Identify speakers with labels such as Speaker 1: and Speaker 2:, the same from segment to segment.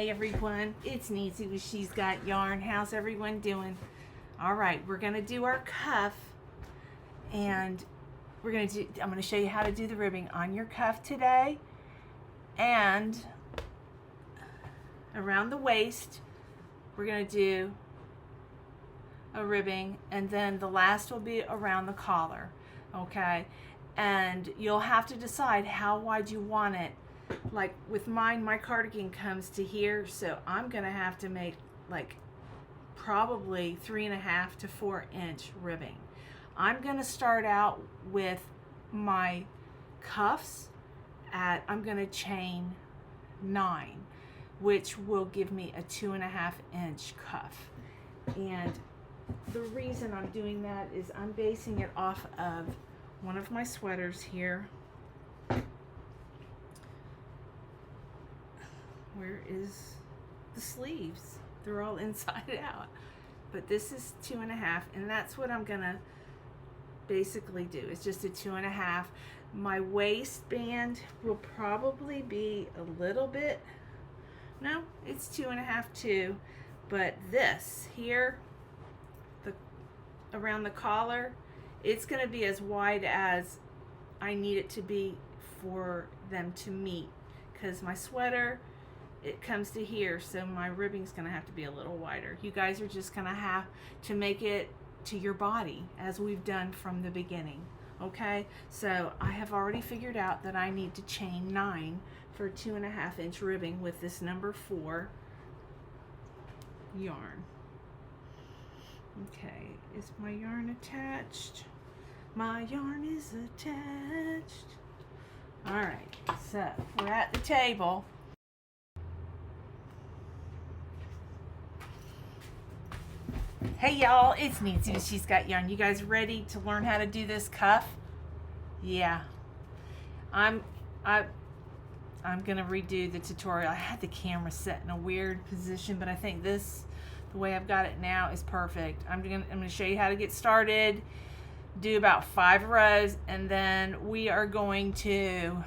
Speaker 1: Hey everyone, it's Nancy with She's Got Yarn. How's everyone doing? Alright, we're going to do our cuff, and I'm going to show you how to do the ribbing on your cuff today, and around the waist we're going to do a ribbing, and then the last will be around the collar, okay? And you'll have to decide how wide you want it. Like with mine, my cardigan comes to here, so I'm gonna have to make like probably 3.5 to 4 inch ribbing. I'm gonna start out with my cuffs at, I'm gonna chain 9, which will give me a 2.5 inch cuff. And the reason I'm doing that is I'm basing it off of one of my sweaters here. Where is the sleeves? They're all inside out. But this is 2.5, and that's what I'm gonna basically do. It's just a 2.5. My waistband will probably be a little bit, no, it's 2.5 too. But this here, around the collar, it's gonna be as wide as I need it to be for them to meet, because my sweater, it comes to here, so my ribbing's gonna have to be a little wider. You guys are just gonna have to make it to your body as we've done from the beginning, okay? So I have already figured out that I need to chain 9 for 2.5 inch ribbing with this number 4 yarn. Okay, is my yarn attached? My yarn is attached. All right, so we're at the table. Hey y'all, it's Nancy with She's Got Yarn. You guys ready to learn how to do this cuff? Yeah. I'm gonna redo the tutorial. I had the camera set in a weird position, but I think this, the way I've got it now, is perfect. I'm gonna show you how to get started, do about 5 rows, and then we are going to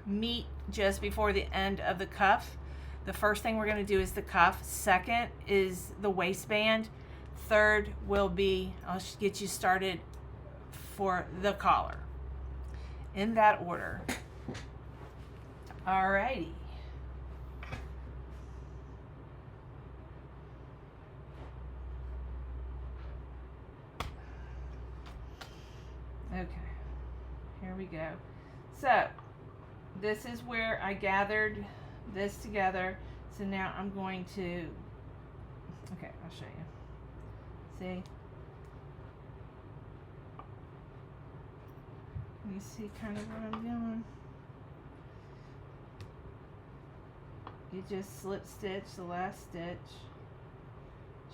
Speaker 1: meet just before the end of the cuff. The first thing we're gonna do is the cuff. Second is the waistband. Third will be, I'll get you started for the collar. In that order. Alrighty. Okay, here we go. So, this is where I gathered this together. So now I'm going to, okay, I'll show you. See? You see kind of what I'm doing? You just slip stitch the last stitch,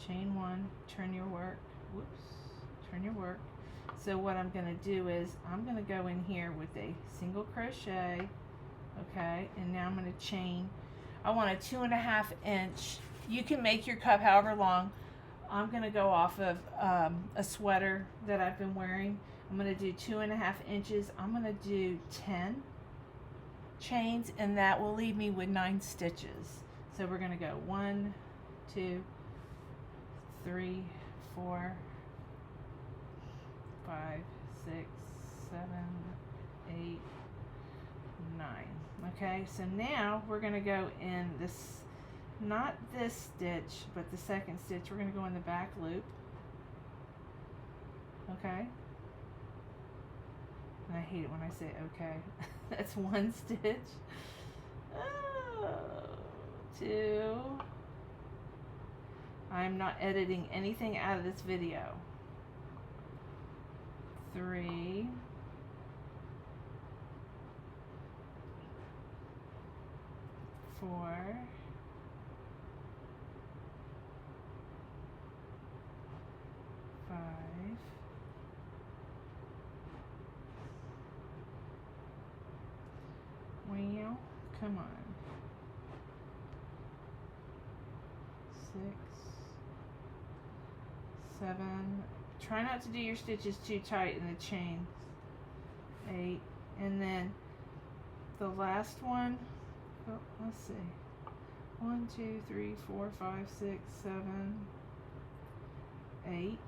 Speaker 1: chain 1, turn your work, whoops, turn your work. So what I'm going to do is I'm going to go in here with a single crochet, okay, and now I'm going to chain. I want a 2.5 inch. You can make your cuff however long. I'm going to go off of a sweater that I've been wearing. I'm going to do 2.5 inches. I'm going to do 10 chains, and that will leave me with 9 stitches. So we're going to go 1, 2, 3, 4, 5, 6, 7, 8, 9. Okay, so now we're going to go in this, not this stitch, but the second stitch. We're going to go in the back loop. Okay. And I hate it when I say okay. That's 1 stitch. Oh, 2. I'm not editing anything out of this video. 3. 4. 5. 'Well, come on. 6, 7. Try not to do your stitches too tight in the chains. 8, and then the last one. Oh, let's see. 1, 2, 3, 4, 5, 6, 7, 8.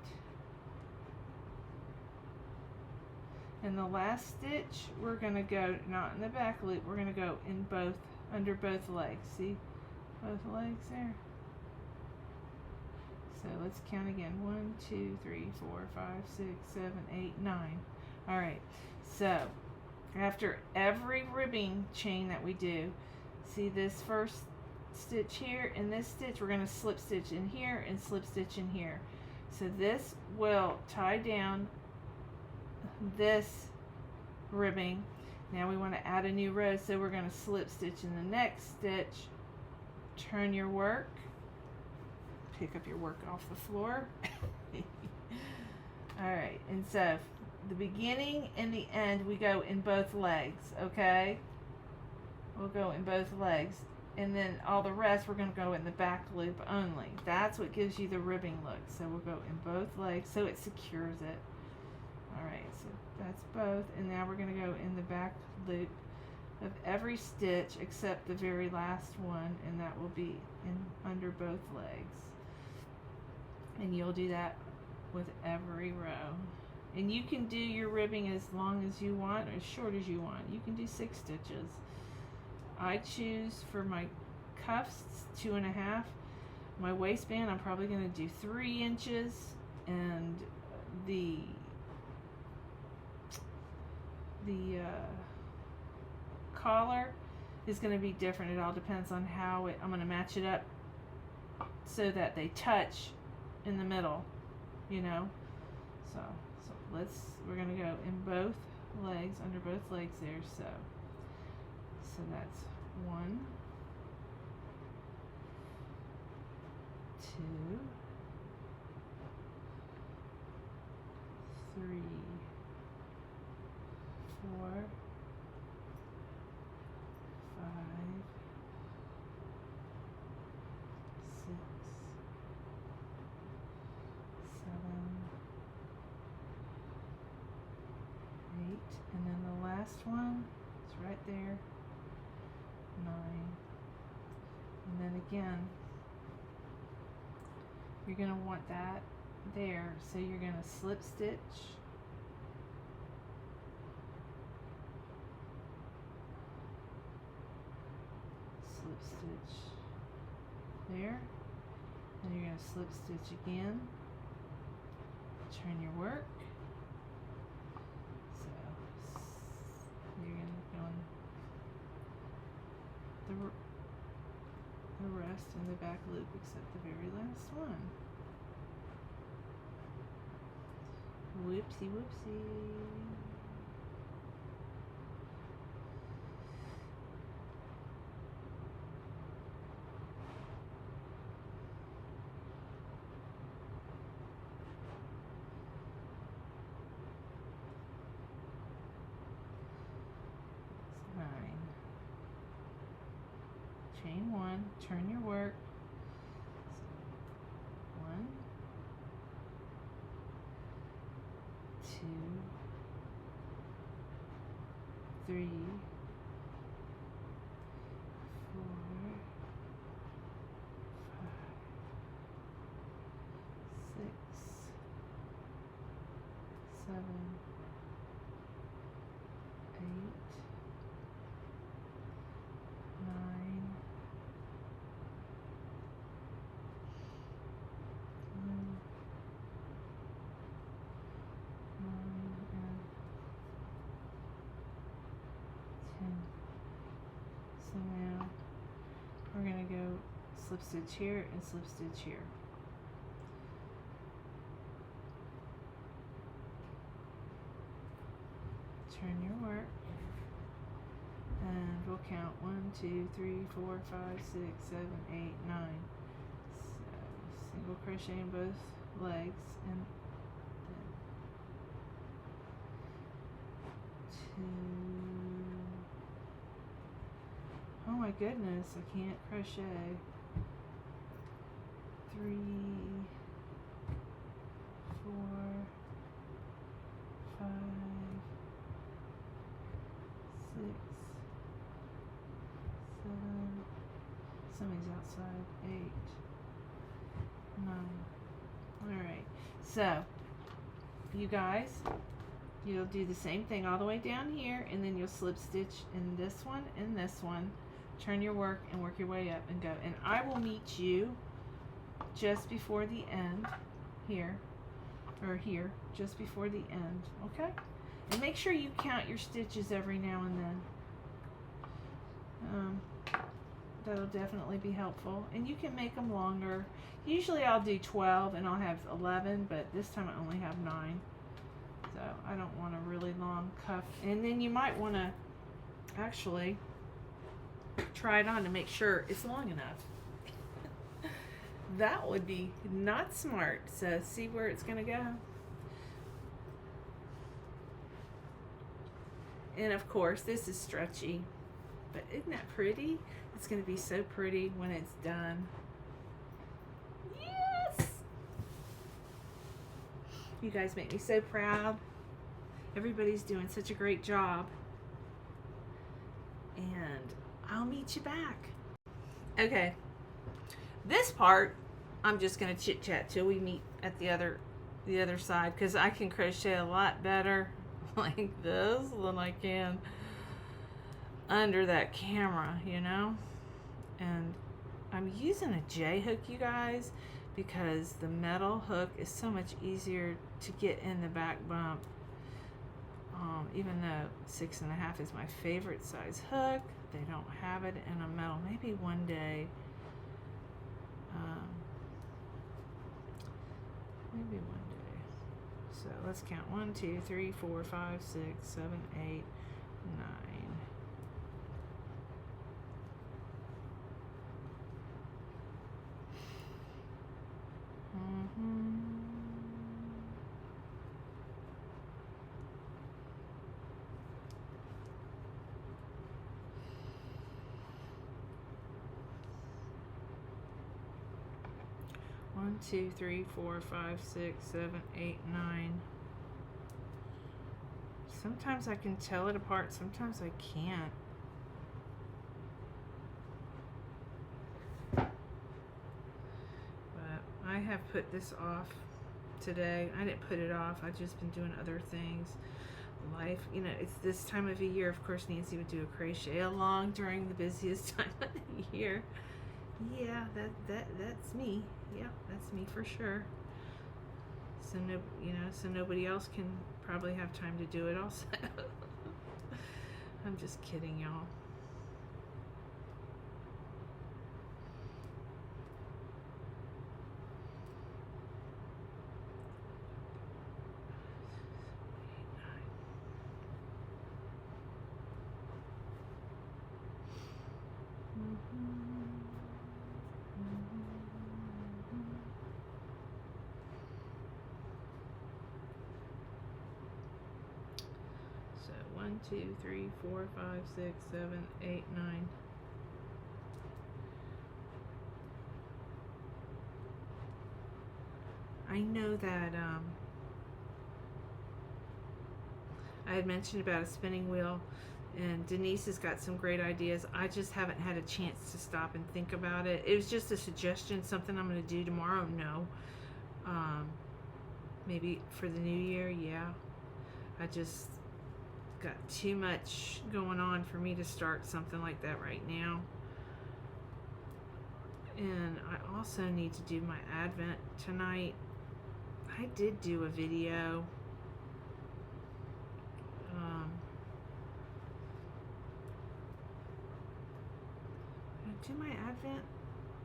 Speaker 1: And the last stitch, we're going to go not in the back loop, we're going to go in both, under both legs. See both legs there? So let's count again. 1, 2, 3, 4, 5, 6, 7, 8, 9. Alright, so after every ribbing chain that we do, see this first stitch here and this stitch, we're going to slip stitch in here and slip stitch in here. So this will tie down this ribbing. Now we want to add a new row, so we're going to slip stitch in the next stitch, turn your work, pick up your work off the floor. Alright, and so the beginning and the end we go in both legs, okay? We'll go in both legs, and then all the rest we're going to go in the back loop only. That's what gives you the ribbing look. So we'll go in both legs so it secures it. Alright, so that's both, and now we're going to go in the back loop of every stitch except the very last one, and that will be in under both legs. And you'll do that with every row. And you can do your ribbing as long as you want or as short as you want. You can do 6 stitches. I choose for my cuffs 2.5. My waistband I'm probably going to do 3 inches, and the collar is going to be different. It all depends on how I'm going to match it up so that they touch in the middle, you know. So we're going to go in both legs, under both legs there. So that's 1, 2, 3, 4, 5, 6, 7, 8, and then the last one is right there, 9, and then again you're going to want that there, so you're going to slip stitch, slip stitch there, then you're going to slip stitch again, turn your work. So you're going to go on the rest in the back loop except the very last one. Whoopsie whoopsie. Chain 1, turn your work. 1, 2, 3, 4, 5, 6, 7, 8, 9, 10. So now we're going to go slip stitch here and slip stitch here. Turn your work, and we'll count 1, 2, 3, 4, 5, 6, 7, 8, 9. So single crochet in both legs, and then 2. Oh my goodness, I can't crochet. 3, 4, 5, 6, 7. Somebody's outside. 8, 9. Alright, so you guys, you'll do the same thing all the way down here, and then you'll slip stitch in this one and this one. Turn your work and work your way up and go. And I will meet you just before the end here, or here, just before the end, okay? And make sure you count your stitches every now and then. That'll definitely be helpful. And you can make them longer. Usually I'll do 12 and I'll have 11, but this time I only have 9. So I don't want a really long cuff. And then you might want to actually try it on to make sure it's long enough. That would be not smart. So see where it's going to go. And of course this is stretchy, but isn't that pretty? It's going to be so pretty when it's done. Yes! You guys make me so proud. Everybody's doing such a great job. And I'll meet you back. Okay. This part, I'm just going to chit chat till we meet at the other side, because I can crochet a lot better like this than I can under that camera, you know. And I'm using a J hook, you guys, because the metal hook is so much easier to get in the back bump. Even though 6.5 is my favorite size hook, they don't have it in a metal. Maybe one day. Maybe one day. So let's count. 1, 2, 3, 4, 5, 6, 7, 8, 9. One, 2, 3, 4, 5, 6, 7, 8, 9. Sometimes I can tell it apart, sometimes I can't. But I have put this off today. I didn't put it off, I've just been doing other things. Life, you know, it's this time of the year. Of course, Nancy would do a crochet along during the busiest time of the year. Yeah, that's me. Yeah, that's me for sure. So no, you know, so nobody else can probably have time to do it also. I'm just kidding, y'all. So 1, 2, 3, 4, 5, 6, 7, 8, 9. I know that I had mentioned about a spinning wheel, and Denise has got some great ideas. I just haven't had a chance to stop and think about it. It was just a suggestion, something I'm going to do tomorrow. No. Maybe for the new year, yeah. I just got too much going on for me to start something like that right now. And I also need to do my Advent tonight. I did do a video. Did I do my Advent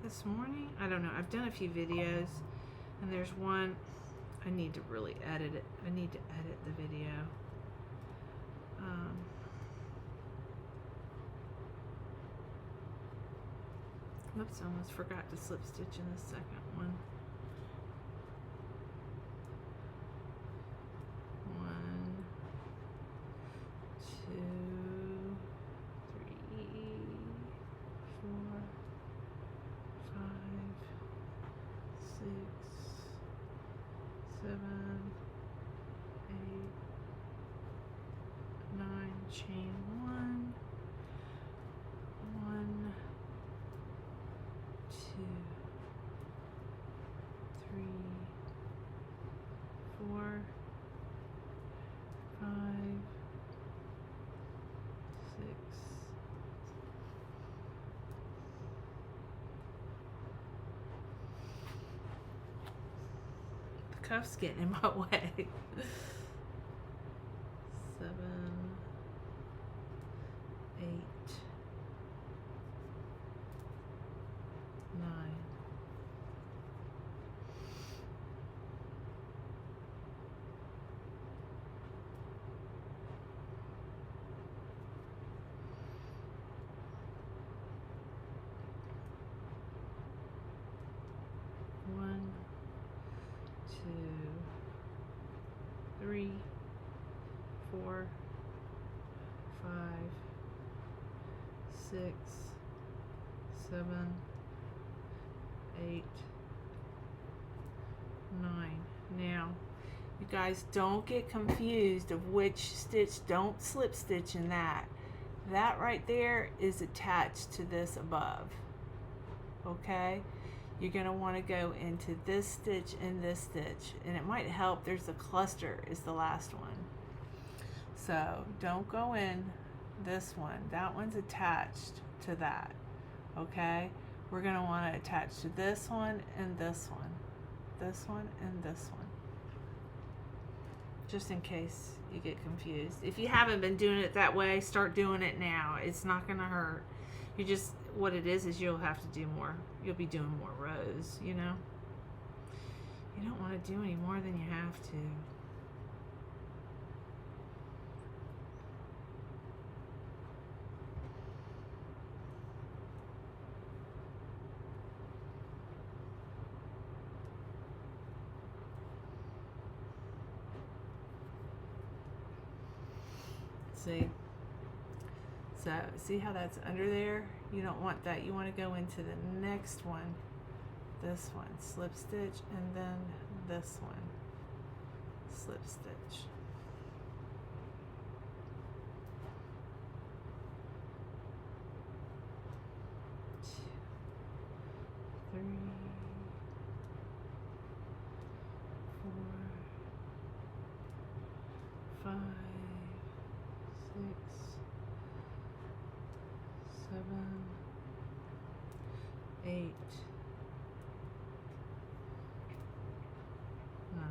Speaker 1: this morning? I don't know. I've done a few videos, and there's one I need to really edit it. I need to edit the video. Whoops, I almost forgot to slip stitch in the second one. 1, 2, 3, 4, 5, 6, 7, 8, 9, chain 1, 1, cuff's getting in my way. 7, 8, 9. One, 2, 3, 4, 5, 6, 7, 8, 9. Now, you guys don't get confused of which stitch. Don't slip stitch in that. That right there is attached to this above. Okay? You're going to want to go into this stitch and this stitch, and it might help. There's a cluster is the last one. So don't go in this one. That one's attached to that. Okay? We're going to want to attach to this one and this one. This one and this one. Just in case you get confused. If you haven't been doing it that way, start doing it now. It's not going to hurt. You just, what it is you'll have to do more. You'll be doing more rows, you know. You don't want to do any more than you have to. See? So, see how that's under there? You don't want that. You want to go into the next one. This one. Slip stitch, and then this one. Slip stitch. Two, 3, 4, 5, 6, 7, 8, 9.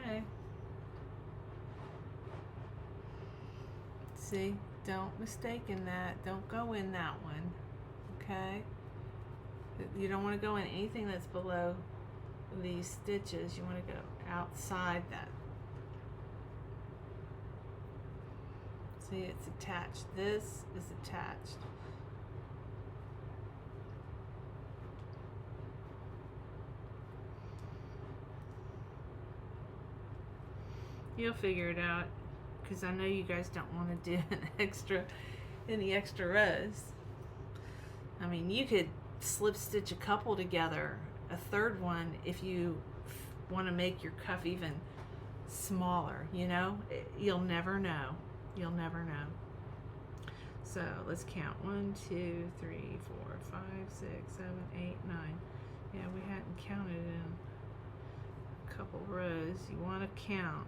Speaker 1: Okay. See, don't mistake in that. Don't go in that one. Okay? You don't want to go in anything that's below these stitches. You want to go outside that. See, it's attached. This is attached. You'll figure it out, because I know you guys don't want to do any extra rows. I mean, you could slip stitch a couple together, a third one, if you want to make your cuff even smaller, you know. You'll never know. You'll never know. So let's count. 1, 2, 3, 4, 5, 6, 7, 8, 9. Yeah, we hadn't counted in a couple rows. You want to count.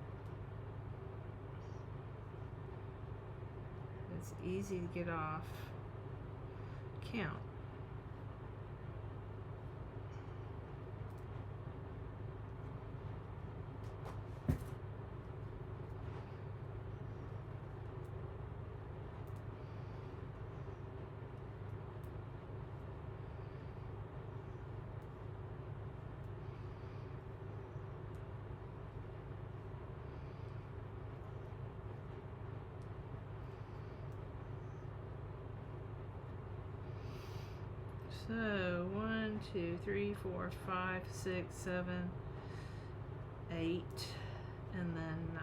Speaker 1: It's easy to get off. Count. So 1, 2, 3, 4, 5, 6, 7, 8, and then 9.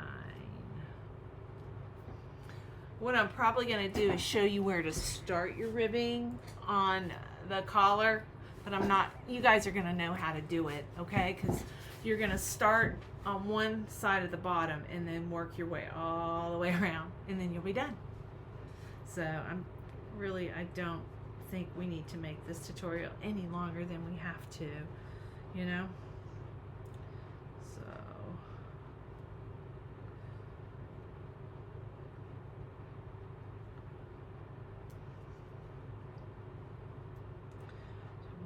Speaker 1: what I'm probably going to do is show you where to start your ribbing on the collar, but I'm not, you guys are going to know how to do it, okay? Because you're going to start on one side of the bottom and then work your way all the way around, and then you'll be done. So I don't think we need to make this tutorial any longer than we have to, you know? So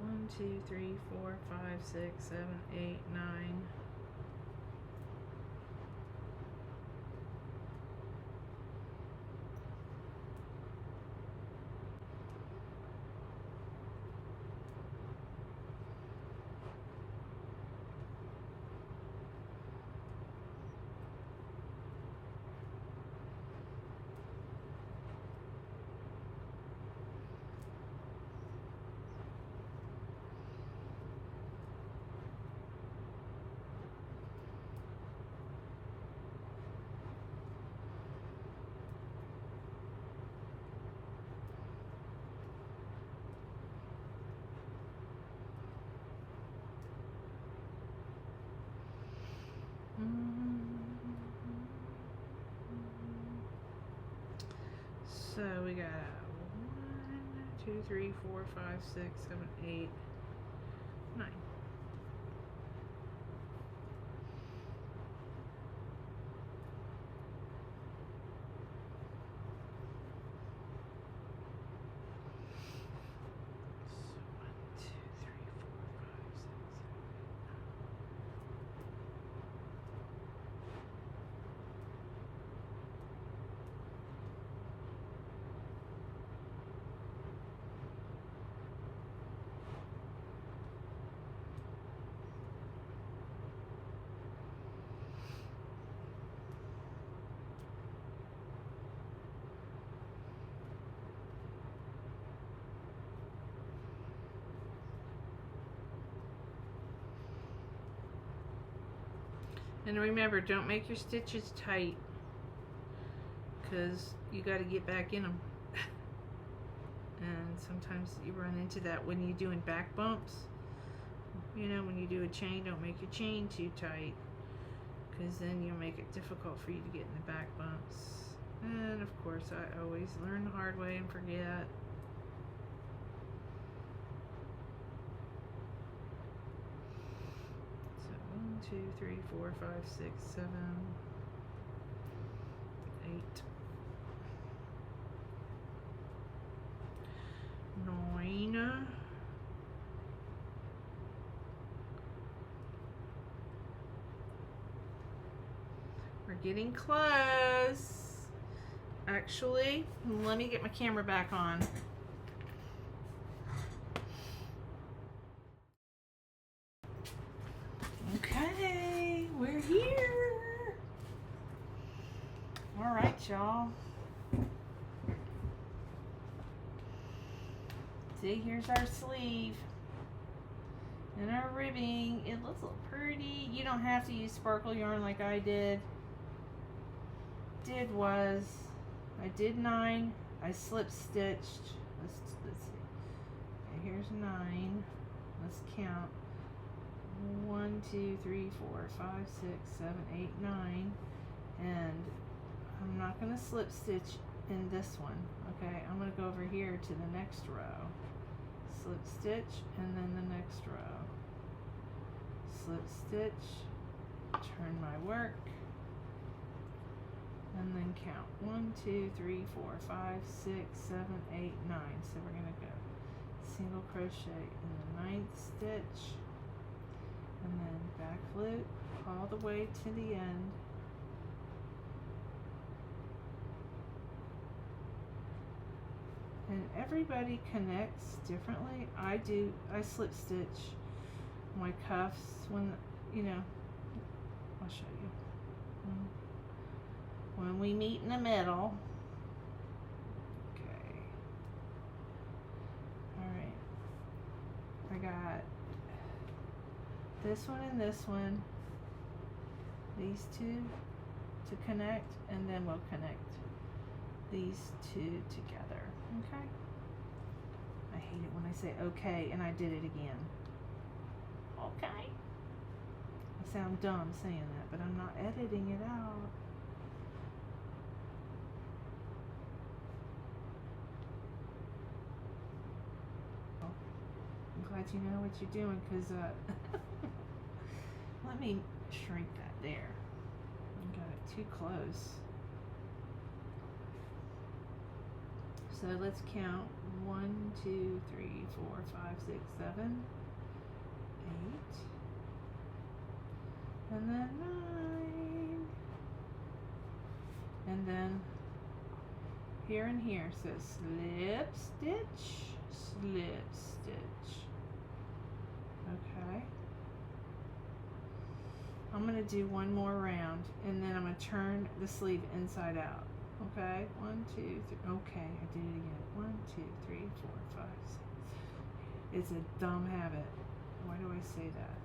Speaker 1: one, 2, 3, 4, 5, 6, 7, 8, 9. So we got 1, 2, 3, 4, 5, 6, 7, 8, 9. And remember, don't make your stitches tight, because you got to get back in them. And sometimes you run into that when you're doing back bumps. You know, when you do a chain, don't make your chain too tight, because then you'll make it difficult for you to get in the back bumps. And of course, I always learn the hard way and forget. So 1, 2, 3, 4, 5, 6, 7, 8, 9. We're getting close. Actually, let me get my camera back on. Okay, we're here. All right, y'all. See, here's our sleeve and our ribbing. It looks a little pretty. You don't have to use sparkle yarn like I did. I did 9. I slip stitched. Let's see. Okay, here's 9. Let's count. 1, 2, 3, 4, 5, 6, 7, 8, 9. And I'm not going to slip stitch in this one. Okay, I'm going to go over here to the next row. Slip stitch and then the next row. Slip stitch. Turn my work. And then count 1, 2, 3, 4, 5, 6, 7, 8, 9. So we're going to go single crochet in the 9th stitch, and then back loop all the way to the end. And everybody connects differently. I slip stitch my cuffs when, you know, I'll show you. When we meet in the middle. Okay. Alright. I got this one and this one. These two to connect, and then we'll connect these two together. Okay. I hate it when I say okay and I did it again. Okay. I sound dumb saying that, but I'm not editing it out. I'm glad you know what you're doing, because let me shrink that there. I got it too close. So let's count 1, 2, 3, 4, 5, 6, 7, 8, and then 9, and then here and here. So slip, stitch, slip, stitch. Okay. I'm going to do one more round, and then I'm going to turn the sleeve inside out. Okay, 1, 2, 3. Okay, I did it again. 1, 2, 3, 4, 5, 6. It's a dumb habit. Why do I say that?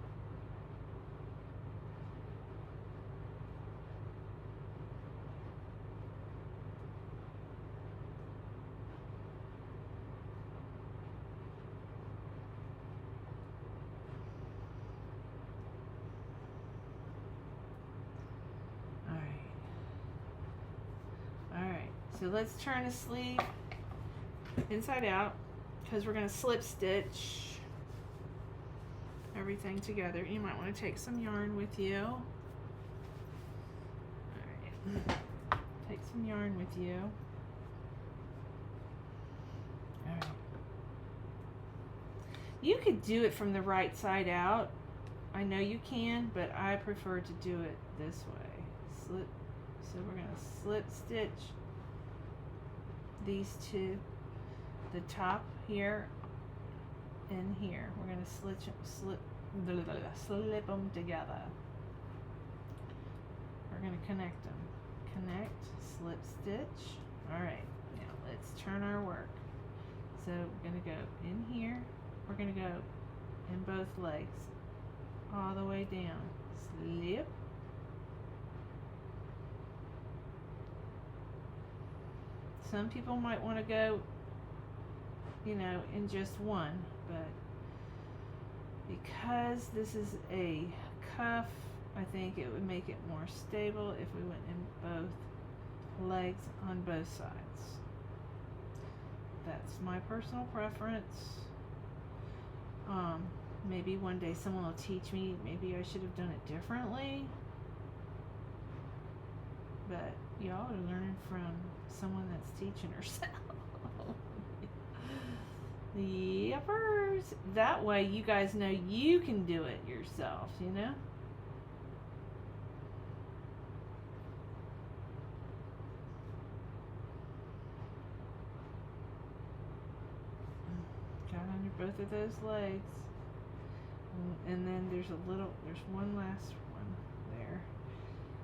Speaker 1: So let's turn the sleeve inside out, because we're going to slip stitch everything together. You might want to take some yarn with you. All right. Take some yarn with you. All right. You could do it from the right side out. I know you can, but I prefer to do it this way. Slip. So we're going to slip stitch these two, the top here and here. We're going to slip them together. We're going to connect them. Connect, slip stitch. All right, now let's turn our work. So we're going to go in here. We're going to go in both legs all the way down. Slip. Some people might want to go, you know, in just one, but because this is a cuff, I think it would make it more stable if we went in both legs on both sides. That's my personal preference. Maybe one day someone will teach me. Maybe I should have done it differently. But y'all are learning from someone that's teaching herself. Yepers. That way you guys know you can do it yourself, you know? Got under both of those legs. And then there's one last one there.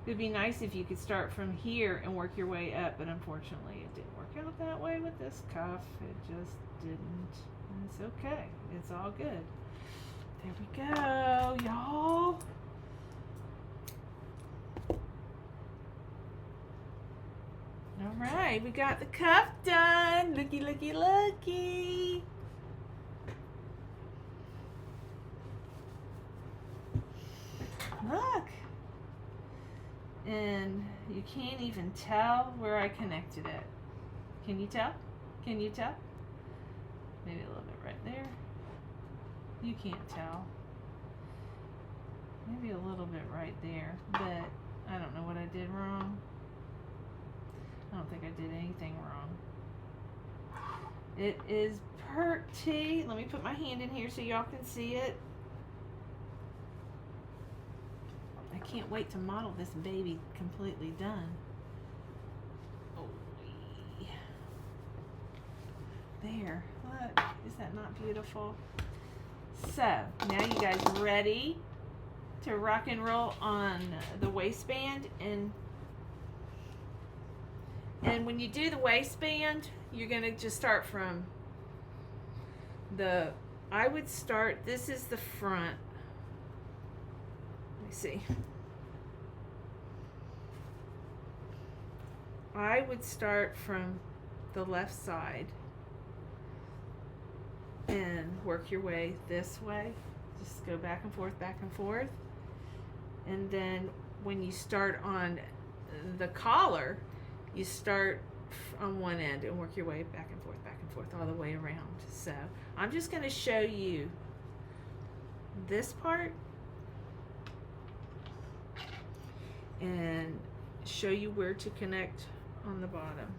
Speaker 1: It would be nice if you could start from here and work your way up, but unfortunately it didn't work out that way with this cuff. It just didn't. And it's okay. It's all good. There we go, y'all. All right, we got the cuff done. Looky, looky, looky. Look. And you can't even tell where I connected it. Can you tell? Can you tell? Maybe a little bit right there. You can't tell. Maybe a little bit right there, but I don't know what I did wrong. I don't think I did anything wrong. It is pretty. Let me put my hand in here so y'all can see it. I can't wait to model this baby completely done. Oh, there. Look, is that not beautiful? So, now you guys ready to rock and roll on the waistband? And when you do the waistband, you're going to just start from I would start, this is the front. Let me see. I would start from the left side and work your way this way. Just go back and forth, and then when you start on the collar, you start on one end and work your way back and forth all the way around. So I'm just going to show you this part and show you where to connect on the bottom.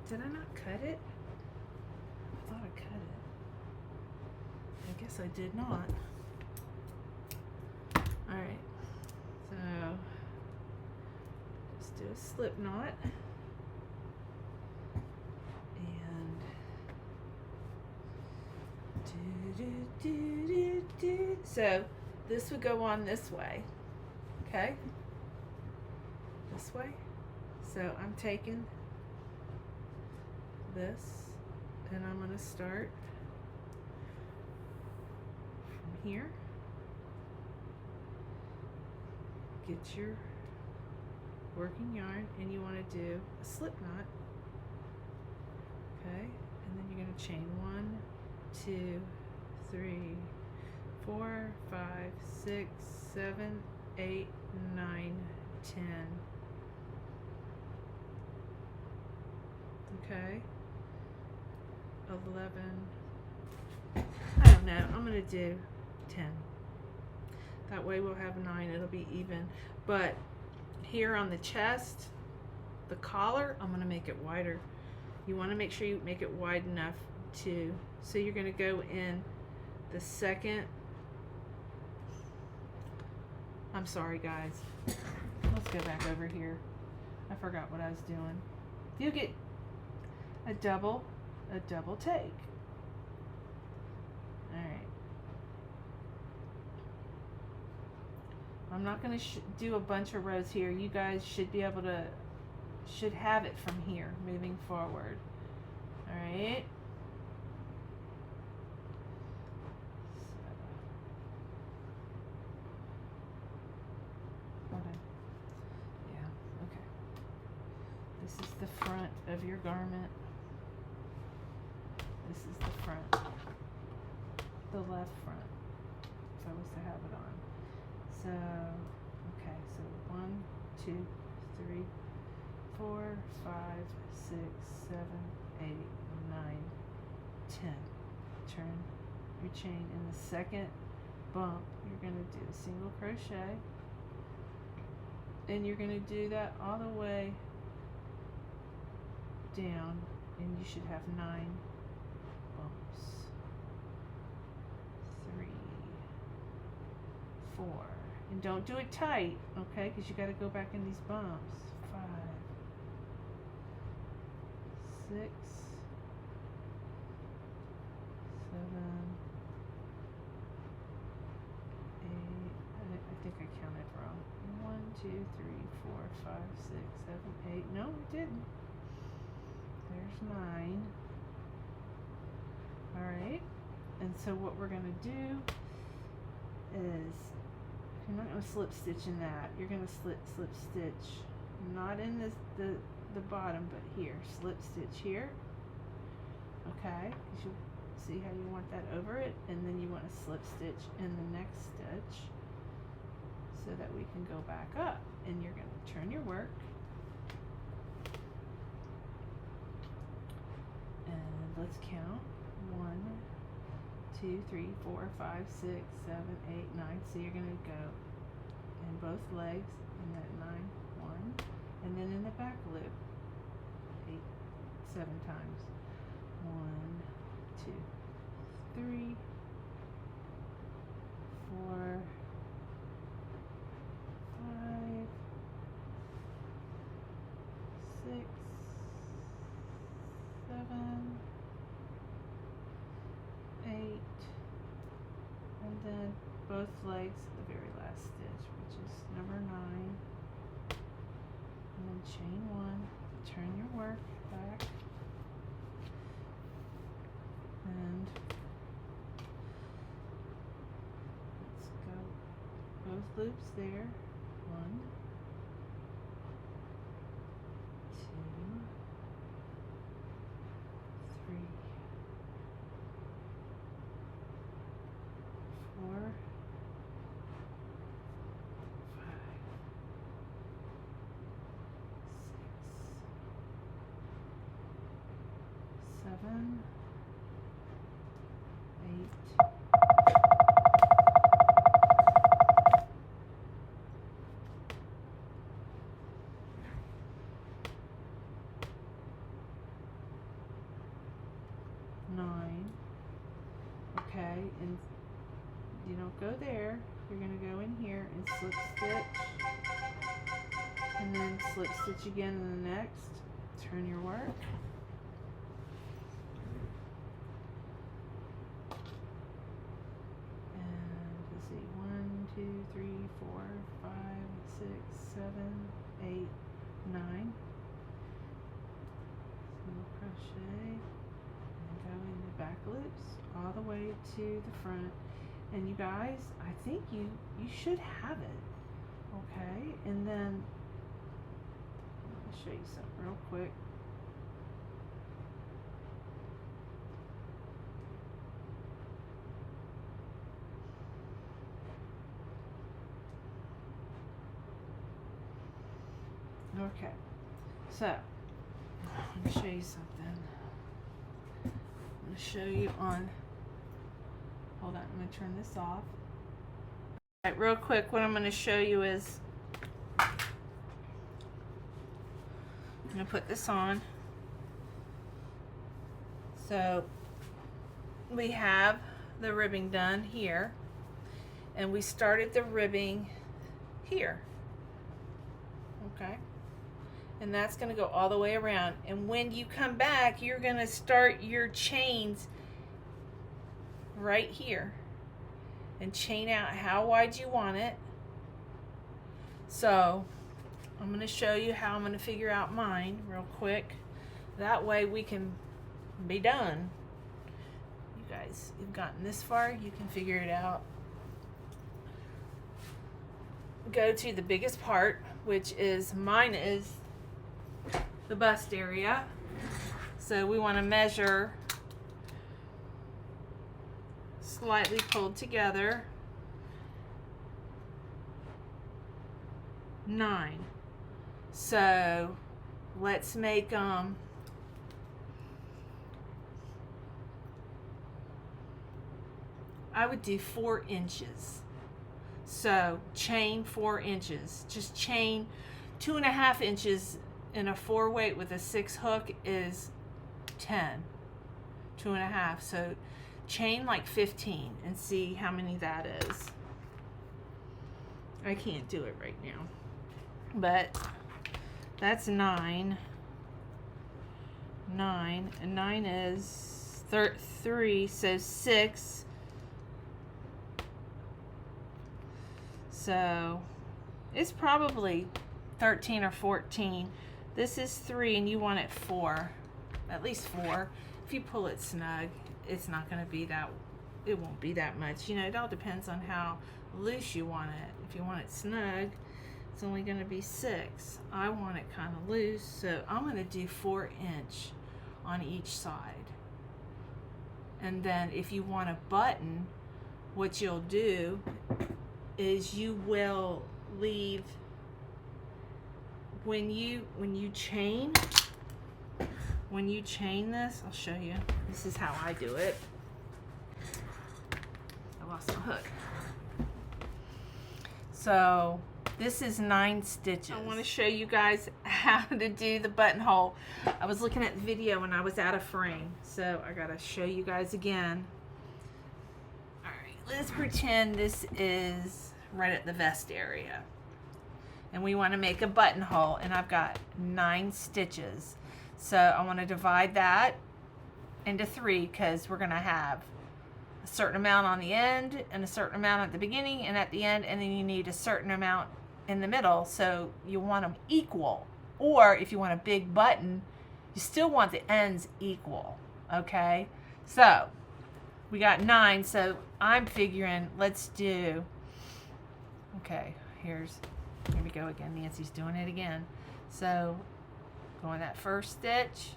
Speaker 1: Did I not cut it? I thought I cut it. I guess I did not. Alright, so just do a slip knot and do. So this would go on this way, okay? This way. So I'm taking this and I'm going to start from here. Get your working yarn and you want to do a slip knot, okay, and then you're going to chain 1, 2, 3, 4, 5, 6, 7, 8, 9, 10. Okay, 11. I don't know, I'm going to do 10. That way we'll have 9, it'll be even. But here on the chest, the collar, I'm going to make it wider. You want to make sure you make it wide enough to, so you're going to go in the second, I'm sorry guys, let's go back over here. I forgot what I was doing. You get a double take. Alright. I'm not going to do a bunch of rows here. You guys should be able to, should have it from here moving forward. Alright. Hold on. Yeah, okay. This is the front of your garment. This is the front. The left front. If I was to have it on. So, okay, so 1, 2, 3, 4, 5, 6, 7, 8, 9, 10. Turn your chain. In the second bump, you're going to do a single crochet. And you're going to do that all the way down, and you should have 9 bumps. 3, 4. And don't do it tight, okay? Because you got to go back in these bumps. 5, 6, 7, 8. I think I counted wrong. 1, 2, 3, 4, 5, 6, 7, 8. No, it didn't. There's 9. Alright. And so what we're going to do is, you're not going to slip stitch in that. You're going to slip stitch, not in this, the bottom, but here. Slip stitch here. Okay? Because you see how you want that over it, and then you want to slip stitch in the next stitch so that we can go back up. And you're going to turn your work. And let's count. 1, 2, 3, 4, 5, 6, 7, 8, 9. So you're going to go in both legs in that 9, 1, and then in the back loop 8, 7 times. 1, 2, 3, 4, 5, 6, 7, 8, and then both legs at the very last stitch, which is number 9, and then chain 1, turn your work back, and let's go both loops there, 1, 7, 8, 9. Okay, and you don't go there. You're going to go in here and slip stitch, and then slip stitch again in the next. Turn your work. And let's see, 1, 2, 3, 4, 5, 6, 7, 8, 9. Single crochet and go into back loops all the way to the front. And you guys, I think you should have it. Okay, and then I'll show you something real quick. Okay, so I'm going to show you something. I'm going to show you on, hold on, I'm going to turn this off. All right, real quick, what I'm going to show you is, I'm going to put this on. So we have the ribbing done here, and we started the ribbing here. Okay, and that's going to go all the way around, and when you come back you're going to start your chains right here and chain out how wide you want it. So I'm going to show you how I'm going to figure out mine real quick, that way we can be done. You guys, you've gotten this far, you can figure it out. Go to the biggest part, which is, mine is the bust area. So we want to measure slightly pulled together 9. So let's make I would do 4 inches. So chain 4 inches. Just chain 2.5 inches in a 4 weight with a 6 hook is 10. 2.5. So chain like 15 and see how many that is. I can't do it right now, but that's 9. 9 and 9 is 3, so 6. So it's probably 13 or 14. This is 3 and you want it 4, at least 4. If you pull it snug, it's not going to be that, it won't be that much. You know, it all depends on how loose you want it. If you want it snug, it's only going to be 6. I want it kind of loose, so I'm going to do 4 inch on each side. And then if you want a button, what you'll do is you will leave, when you chain this, I'll show you. This is how I do it. I lost my hook. So this is 9 stitches. I want to show you guys how to do the buttonhole. I was looking at the video and I was out of frame, so I gotta show you guys again. Let's pretend this is right at the vest area and we want to make a buttonhole, and I've got 9 stitches. So I want to divide that into 3 because we're going to have a certain amount on the end and a certain amount at the beginning and at the end, and then you need a certain amount in the middle, so you want them equal. Or if you want a big button, you still want the ends equal. Okay, so we got 9, so I'm figuring let's do, okay, here we go again. Nancy's doing it again. So go in that first stitch,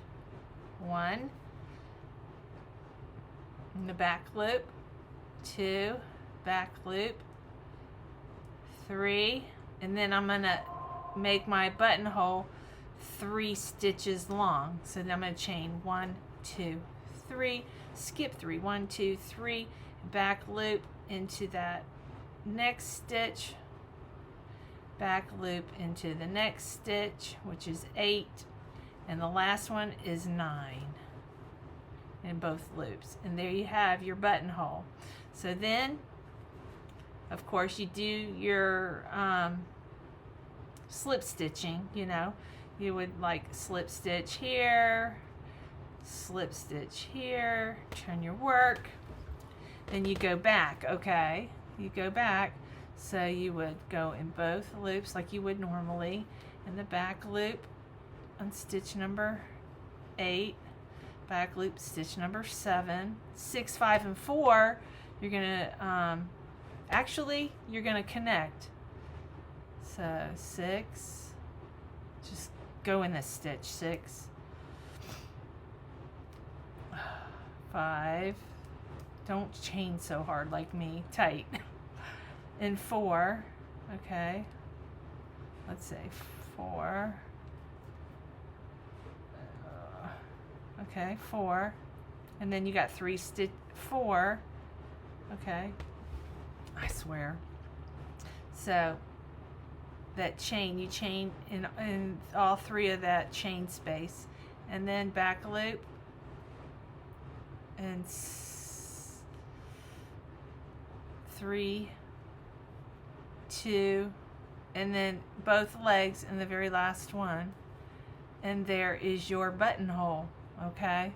Speaker 1: 1 in the back loop, 2 back loop, 3, and then I'm gonna make my buttonhole 3 stitches long. So then I'm gonna chain 1, 2, 3, skip 3, 1, 2, 3, back loop into that next stitch, back loop into the next stitch, which is 8, and the last one is 9 in both loops. And there you have your buttonhole. So then, of course, you do your slip stitching. You know, you would like slip stitch here, slip stitch here, turn your work, then you go back. Okay, you go back, so you would go in both loops like you would normally, in the back loop on stitch number 8, back loop stitch number 7, 6, 5, and 4. You're gonna actually you're gonna connect. So 6, just go in this stitch, 6, 5, don't chain so hard like me, tight, and 4, okay, let's say 4, okay, 4, and then you got 3 stitch, 4, okay, I swear. So that chain, you chain in all 3 of that chain space, and then back loop, and 3, 2, and then both legs in the very last one, and there is your buttonhole. Okay,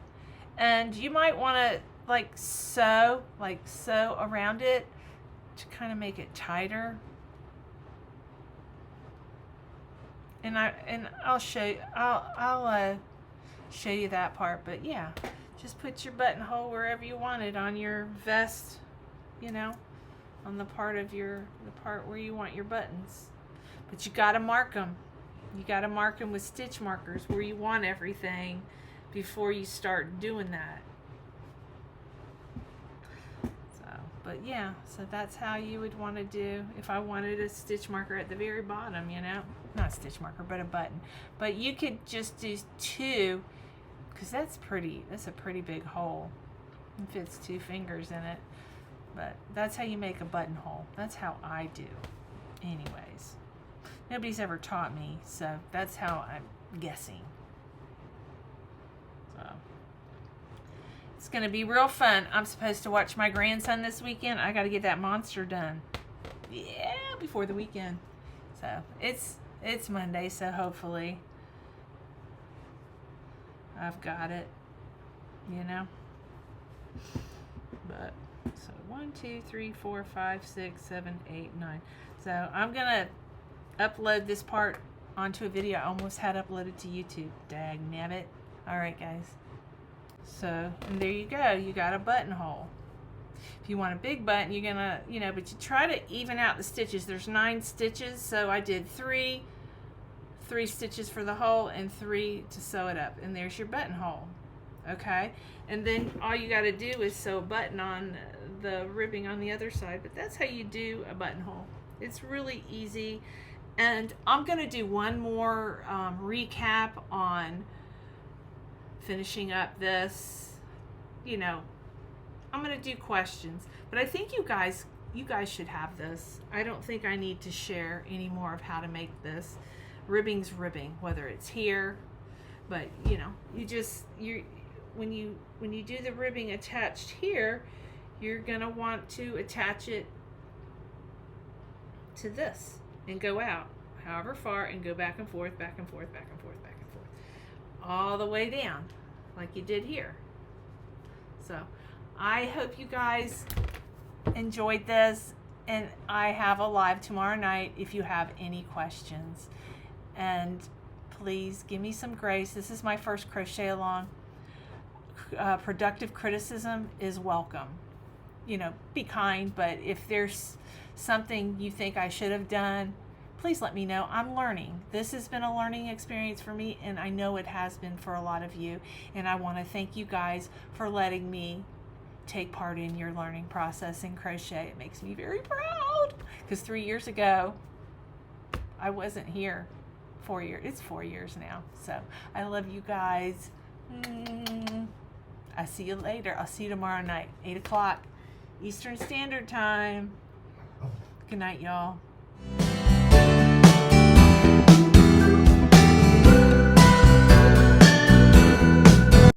Speaker 1: and you might want to like sew around it to kind of make it tighter. And I'll show you. I'll show you that part. But yeah, just put your buttonhole wherever you want it on your vest. You know, on the part where you want your buttons. But you gotta mark them. You gotta mark them with stitch markers where you want everything before you start doing that. So, but yeah, so that's how you would want to do if I wanted a stitch marker at the very bottom, you know, not a stitch marker, but a button. But you could just do 2, because that's a pretty big hole. It fits 2 fingers in it. But that's how you make a buttonhole. That's how I do. Anyways, nobody's ever taught me, so that's how I'm guessing. So it's gonna be real fun. I'm supposed to watch my grandson this weekend. I gotta get that monster done. Yeah, before the weekend. So it's Monday, so hopefully I've got it, you know. But so 1, 2, 3, 4, 5, 6, 7, 8, 9. So I'm gonna upload this part onto a video I almost had uploaded to YouTube. Dag nabbit. Alright guys, so and there you go, you got a buttonhole. If you want a big button, you're gonna, you know, but you try to even out the stitches. There's 9 stitches, so I did 3 stitches for the hole and 3 to sew it up, and there's your buttonhole. Okay, and then all you got to do is sew a button on the ribbing on the other side. But that's how you do a buttonhole. It's really easy. And I'm gonna do one more recap on finishing up this. You know, I'm gonna do questions, but I think you guys should have this. I don't think I need to share any more of how to make this. Ribbing's ribbing, whether it's here, but you know, when you do the ribbing attached here, you're gonna want to attach it to this and go out however far and go back and forth, back and forth, back and forth, back and forth, all the way down like you did here. So I hope you guys enjoyed this, and I have a live tomorrow night if you have any questions. And please give me some grace. This is my first crochet along. Productive criticism is welcome. You know, be kind, but if there's something you think I should have done, please let me know. I'm learning. This has been a learning experience for me, and I know it has been for a lot of you. And I want to thank you guys for letting me take part in your learning process in crochet. It makes me very proud, because 3 years ago I wasn't here. 4 years. It's 4 years now. So I love you guys. I see you later. I'll see you tomorrow night, 8 o'clock Eastern Standard Time. Good night, y'all.